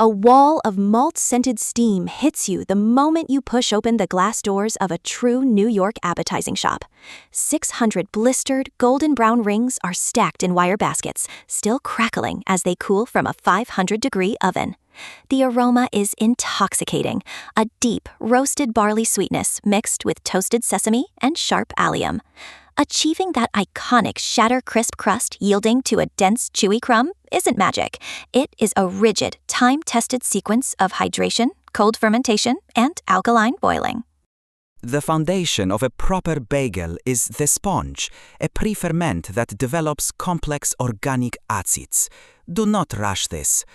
A wall of malt-scented steam hits you the moment you push open the glass doors of a true New York appetizing shop. 600 blistered, golden brown rings are stacked in wire baskets, still crackling as they cool from a 500-degree oven. The aroma is intoxicating, a deep, roasted barley sweetness mixed with toasted sesame and sharp allium. Achieving that iconic shatter-crisp crust yielding to a dense, chewy crumb isn't magic. It is a rigid, time-tested sequence of hydration, cold fermentation, and alkaline boiling. The foundation of a proper bagel is the sponge, a pre-ferment that develops complex organic acids. Do not rush this.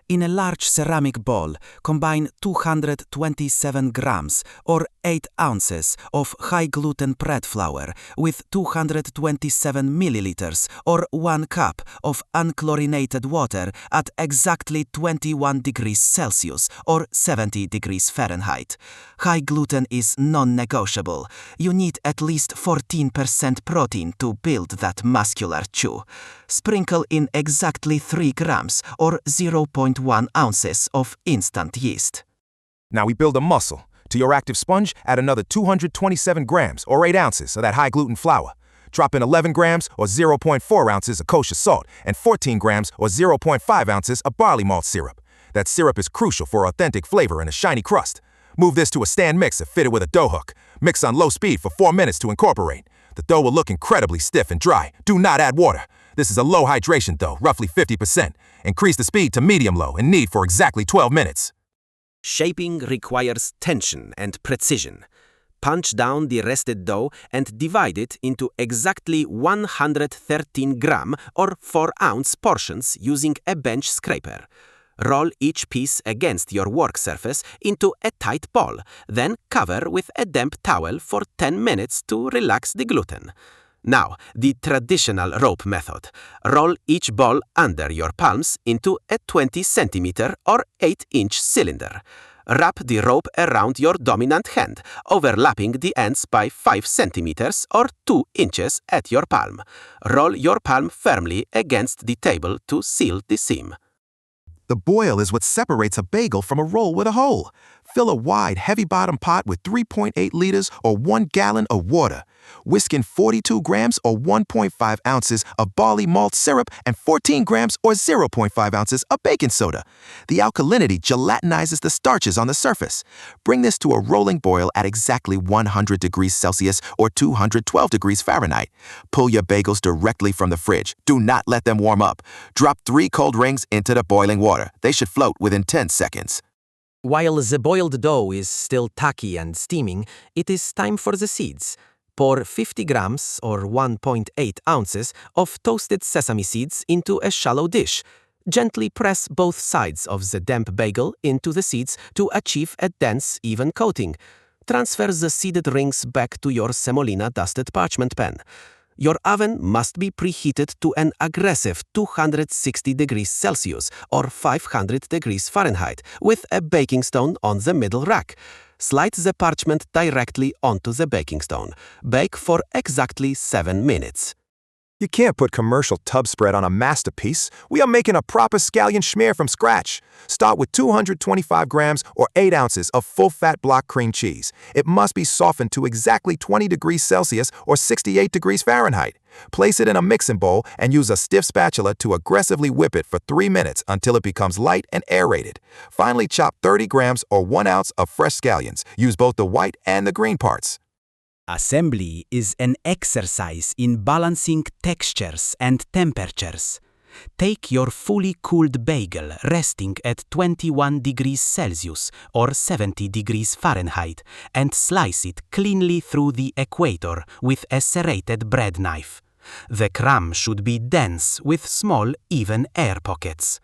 In a large ceramic bowl, combine 227 grams or 8 ounces of high-gluten bread flour with 227 milliliters or 1 cup of unchlorinated water at exactly 21 degrees Celsius or 70 degrees Fahrenheit. High gluten is non-negotiable. You need at least 14% protein to build that muscular chew. Sprinkle in exactly 3 grams or 0.1 ounces of instant yeast. Now we build a muscle. To your active sponge, add another 227 grams or 8 ounces of that high-gluten flour. Drop in 11 grams or 0.4 ounces of kosher salt and 14 grams or 0.5 ounces of barley malt syrup. That syrup is crucial for authentic flavor and a shiny crust. Move this to a stand mixer fitted with a dough hook. Mix on low speed for 4 minutes to incorporate. The dough will look incredibly stiff and dry. Do not add water. This is a low hydration dough, roughly 50%. Increase the speed to medium-low and knead for exactly 12 minutes. Shaping requires tension and precision. Punch down the rested dough and divide it into exactly 113 gram or 4-ounce portions using a bench scraper. Roll each piece against your work surface into a tight ball, then cover with a damp towel for 10 minutes to relax the gluten. Now, the traditional rope method. Roll each ball under your palms into a 20 centimeter or 8-inch cylinder. Wrap the rope around your dominant hand, overlapping the ends by 5 centimeters or 2 inches at your palm. Roll your palm firmly against the table to seal the seam. The boil is what separates a bagel from a roll with a hole. Fill a wide, heavy-bottom pot with 3.8 liters or 1 gallon of water. Whisk in 42 grams or 1.5 ounces of barley malt syrup and 14 grams or 0.5 ounces of baking soda. The alkalinity gelatinizes the starches on the surface. Bring this to a rolling boil at exactly 100 degrees Celsius or 212 degrees Fahrenheit. Pull your bagels directly from the fridge. Do not let them warm up. Drop 3 cold rings into the boiling water. They should float within 10 seconds. While the boiled dough is still tacky and steaming, it is time for the seeds. Pour 50 grams or 1.8 ounces of toasted sesame seeds into a shallow dish. Gently press both sides of the damp bagel into the seeds to achieve a dense, even coating. Transfer the seeded rings back to your semolina dusted parchment pan. Your oven must be preheated to an aggressive 260 degrees Celsius or 500 degrees Fahrenheit with a baking stone on the middle rack. Slide the parchment directly onto the baking stone. Bake for exactly 7 minutes. You can't put commercial tub spread on a masterpiece. We are making a proper scallion schmear from scratch. Start with 225 grams or 8 ounces of full-fat block cream cheese. It must be softened to exactly 20 degrees Celsius or 68 degrees Fahrenheit. Place it in a mixing bowl and use a stiff spatula to aggressively whip it for 3 minutes until it becomes light and aerated. Finally, chop 30 grams or 1 ounce of fresh scallions. Use both the white and the green parts. Assembly is an exercise in balancing textures and temperatures. Take your fully cooled bagel resting at 21 degrees Celsius or 70 degrees Fahrenheit and slice it cleanly through the equator with a serrated bread knife. The crumb should be dense with small, even air pockets.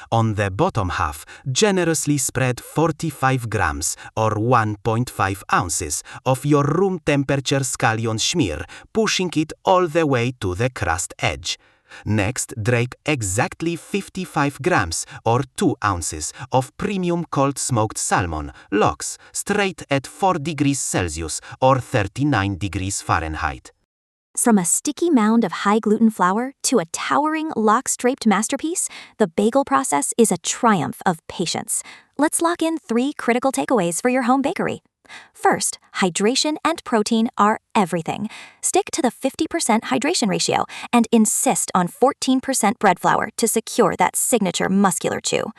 On the bottom half, generously spread 45 grams or 1.5 ounces of your room temperature scallion schmear, pushing it all the way to the crust edge. Next, drape exactly 55 grams or 2 ounces of premium cold smoked salmon, lox, straight at 4 degrees Celsius or 39 degrees Fahrenheit. From a sticky mound of high-gluten flour to a towering lox-draped masterpiece, the bagel process is a triumph of patience. Let's lock in 3 critical takeaways for your home bakery. First, hydration and protein are everything. Stick to the 50% hydration ratio and insist on 14% bread flour to secure that signature muscular chew.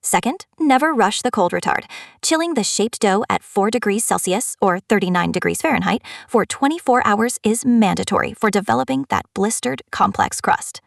Second, never rush the cold retard. Chilling the shaped dough at 4 degrees Celsius or 39 degrees Fahrenheit for 24 hours is mandatory for developing that blistered, complex crust.